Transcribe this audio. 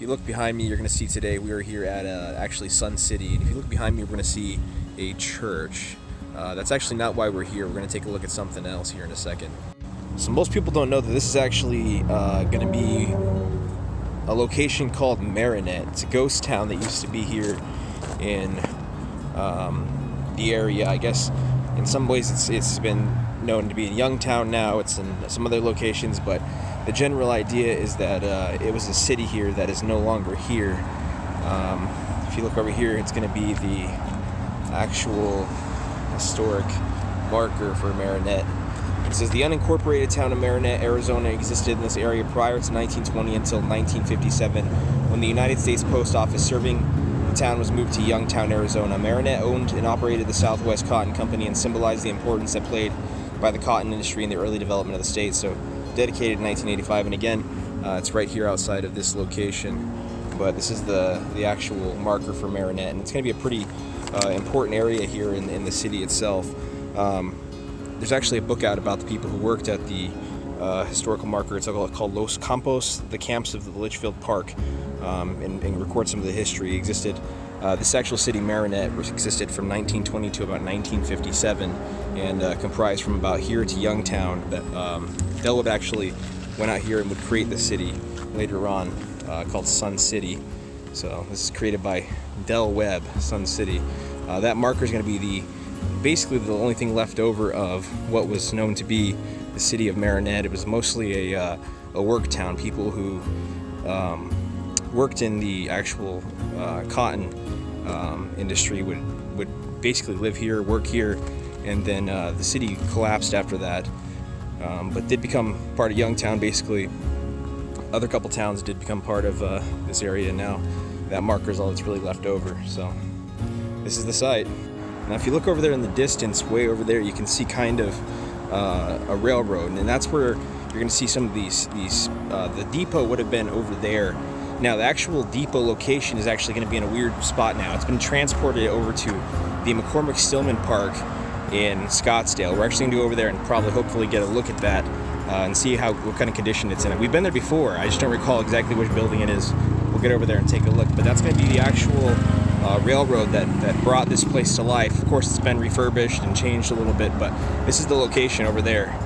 you look behind me, you're going to see today we are here at actually Sun City. And if you look behind me, we're going to see a church. That's actually not why we're here. We're going to take a look at something else here in a second. So most people don't know that this is actually going to be a location called Marinette. It's a ghost town that used to be here in the area. I guess in some ways it's been known to be in Youngtown now. It's in some other locations, but the general idea is that it was a city here that is no longer here. If you look over here, it's going to be the actual historic marker for Marinette. It says the unincorporated town of Marinette, Arizona existed in this area prior to 1920 until 1957, when the United States Post Office serving the town was moved to Youngtown, Arizona. Marinette owned and operated the Southwest Cotton Company and symbolized the importance that played by the cotton industry in the early development of the state. So dedicated in 1985, and again, it's right here outside of this location. But this is the actual marker for Marinette, and it's going to be a pretty important area here in the city itself. There's actually a book out about the people who worked at the historical marker. It's called Los Campos, the camps of the Litchfield Park, and records some of the history. Existed. This actual city, Marinette, existed from 1920 to about 1957, and comprised from about here to Youngtown. That Del actually went out here and would create the city later on, called Sun City. So this is created by Del Webb, Sun City. That marker is going to be basically the only thing left over of what was known to be the city of Marinette. It was mostly a work town. People who worked in the actual cotton industry would basically live here, work here, and then the city collapsed after that, but did become part of Youngtown. Basically, other couple towns did become part of this area, and now that marker is all that's really left over. So this is the site. Now if you look over there in the distance, way over there, you can see kind of a railroad, and that's where you're going to see some of these the depot would have been over there. Now the actual depot location is actually going to be in a weird spot now. It's been transported over to the McCormick-Stillman Park in Scottsdale. We're actually going to go over there and probably hopefully get a look at that and see what kind of condition it's in. We've been there before. I just don't recall exactly which building it is. We'll get over there and take a look. But that's going to be the actual railroad that brought this place to life. Of course, it's been refurbished and changed a little bit, but this is the location over there.